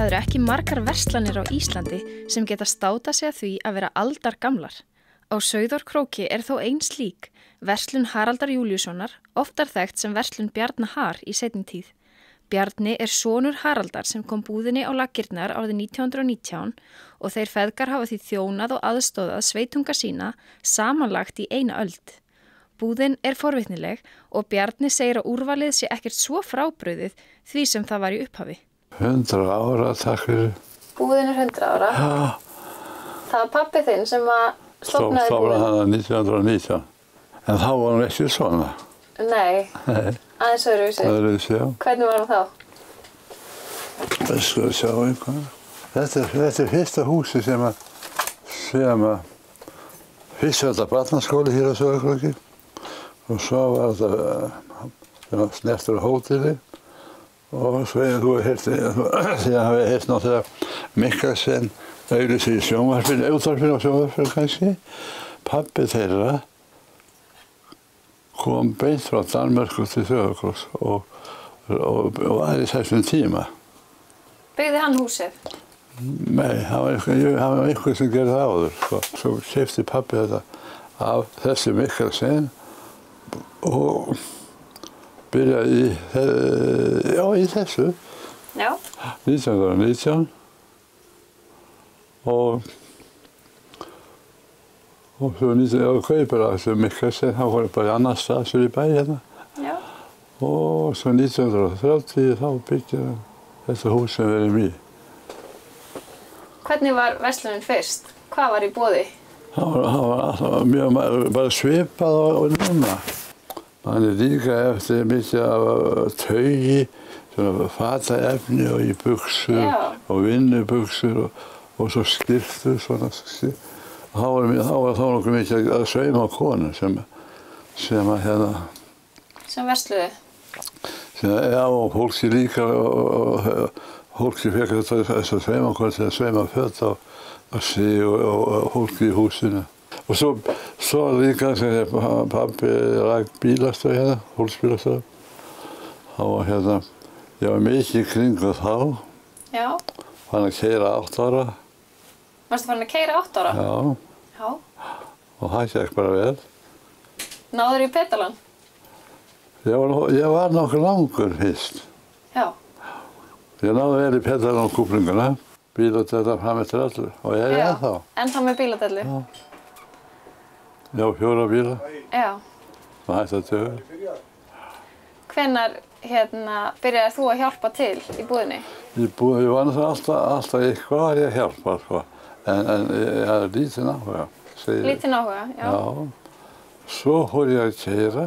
Það eru ekki margar verslanir á Íslandi sem geta státað sig að því að vera aldargamlar. Á Sauðárkróki er þó ein slík, verslun Haraldar Júlíussonar, oftar þekkt sem verslun Bjarna Har í seinni tíð. Bjarni er sonur Haraldar sem kom búðinni á laggirnar árið 1919 og þeir feðgar hafa því þjónað og aðstóðað sveitunga sína samanlagt í eina öld. Búðin er forvitnileg og Bjarni segir að úrvalið sé ekkert svo frábrugðið því sem það var í upphafi. 100 ára, takk fyrir. Búðin er 100 ára? Já. Það var pabbi þinn sem að stofnaði búðin? Stofnaði hana 1919. En þá var hann ekki svona. Nei, aðeins öðruvísi. Öðruvísi, já. Hvernig var hann þá? Það skal sjá einhvern. Þetta er fyrsta húsi sem fyrst var þetta barnaskóli hér á Sauðárkróki og svo var þetta snertur hóteli. Og svo þú hafi heyrt náttúrulega Mikkelsen auglýsir í sjónvarpinu, útvarpinu á sjónvarpinu kannski. Pabbi þeirra kom beint frá Danmörku til Sauðárkróks og var í þessum tíma. Byggði hann húsið? Nei, það var einhver sem gerði það áður. Svo keypti pabbi þetta af þessi Mikkelsen og byrjaði í þessu. Já. 1919 og svo 19 kaupir að þessu Mikkelsen, hann var bara í annan stað sér í bæ hérna. Já. Og svo 1930 þá byggði þetta hús sem við erum í. Hvernig var verslunin fyrst? Hvað var í boði? Það var alltaf mjög bara svipað og núna. Hann er líka eftir mikið af taugi, svona fataefni og í buxur og vinnubuxur og svo skyrtur svona. Þá var nokkuð mikið að sauma á konu sem versluðu? Já, og fólki líka fólki fekk þess að sauma konu til að sauma föt á sig og fólki í húsinu. Og svo líka sem pabbi rak bílastöð hérna, fólksbílastöð. Það var hérna, ég var mikið í kringu þá. Já. Fann að keyra 8 ára. Varstu farin að keyra 8 ára? Já. Já. Og það gekk bara vel. Náður í petalan? Ég var nokkuð langur fyrst. Já. Ég náði vel í petalan og kúplinguna. Bíladellar fram eftir allur. Og ég er ennþá. Ennþá með bíladellu? Já. Já, 4 bíla. Já. Það hætti að döga. Hvenær byrjaðir þú að hjálpa til í búðinni? Ég var náttúrulega alltaf eitthvað að hjálpa, sko. En ég hafði lítinn áhuga. Lítinn áhuga, já. Já. Svo fór ég að keyra.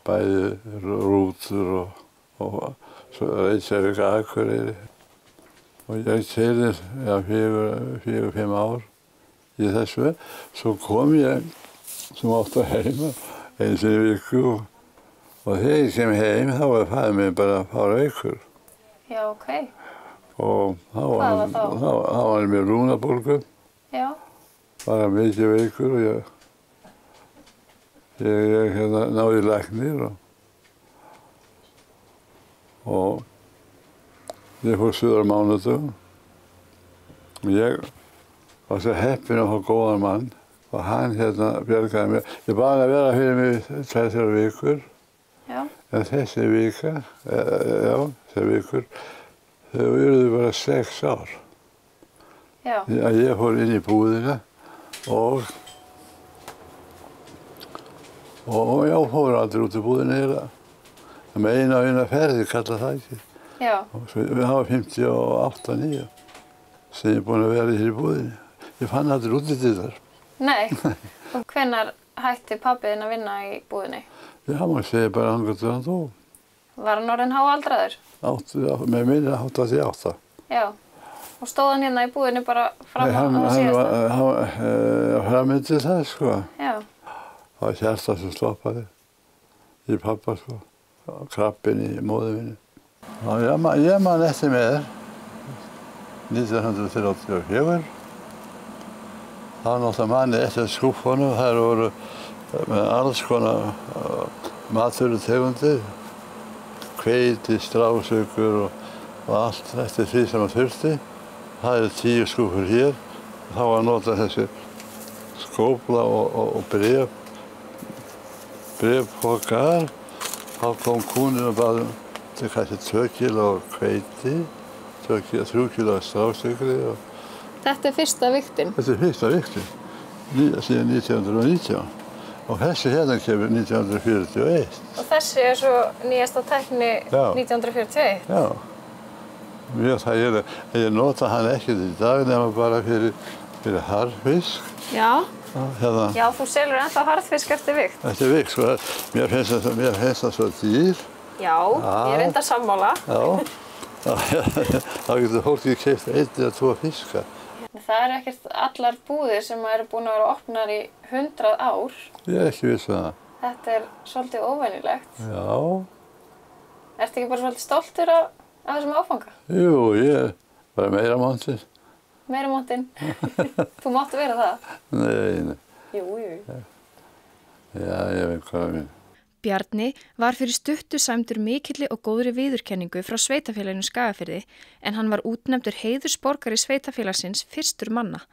Bæði rútur og svo Reykjavík Akureyri. Og ég keyrði 4-5 ár í þessu. Svo kom ég sem átti heima einu sinni í viku og þegar ég kem heim þá var faðir minn bara að fá raukur. Já, ok. Og hvað var þá? Þá var hann með lúnabólgu. Já. Var hann mikið veikur og ég náði læknir og ég fór suður á mánudögum. Ég var svo heppinn að fá góðan mann og hann bjargaði mér. Ég baði að vera fyrir mig 2-3 vikur. Já. En þessi vika, þessar vikur, þau urðu bara 6 ár. Já. Ég fór inn í búðina og fór aldrei út í búðina eiginlega. Með eina ferði, kalla það ekki. Já. Það var 58-9 sem ég er búinn að vera hér í búðinni. Ég fann aldrei útlitið þar. Nei. Og hvenær hætti pabbi þinn að vinna í búðinni? Já, maður segir bara hann til hann dó. Var hann orðinn háaldraður? Með minni 88. Já. Og stóð hann hérna í búðinni bara fram á síðasta? Hann fram til það, sko. Já. Það var hjarta sem stoppaði í pappa, sko. Krabbinn í móður minni. Ég man eftir með þér. 1934. Það var náttúrulega manni eftir skúffunum. Þær voru með alls konar matvörutegundir. Hveiti, strásugur og allt eftir því sem að þurfti. Það eru 10 skúffur hér. Þá var að nota þessi skófla og bréfpokar. Þá kom kúnin og bað til kannski 2 kíló hveiti, 3 kíló stráksykri. Þetta er fyrsta vigtin? Þetta er fyrsta vigtin, síðan 1919. Og þessi hérna kemur 1941. Og þessi er svo nýjasta tækni 1941? Já. Ég nota hann ekkert í dag nema bara fyrir harðfisk. Já. Hérna. Já, þú selur ennþá harðfisk eftir vikt. Eftir vikt, sko. Mér finnst það svo dýr. Já, ég er reyndar sammála. Já. Þá getur fólkið keypt 1 eða 2 fiska. Það eru ekkert allar búðir sem eru búin að vera opnar í 100 ár. Ég er ekki viss það. Þetta er svolítið óvenjulegt. Já. Ertu ekki bara svolítið stoltur af þessum áfanga? Jú, ég er bara meira montinn. Meira montinn? Þú máttu vera það? Nei. Jú. Já, ég veit hvað það minn. Bjarni var fyrir stuttu sæmdur mikilli og góðri viðurkenningu frá sveitafélaginu Skagafirði en hann var útnefndur heiðursborgari sveitafélagsins fyrstur manna.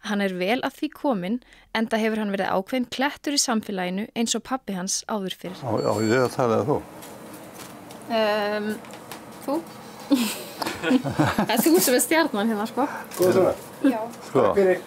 Hann er vel að því kominn enda hefur hann verið ákveðin klettur í samfélaginu eins og pabbi hans áður fyrir. Á ég að tala eða þú? Þú? Það er þú sem er stjarnan hérna, sko. Góða svona. Já. Sko. Takk fyrir.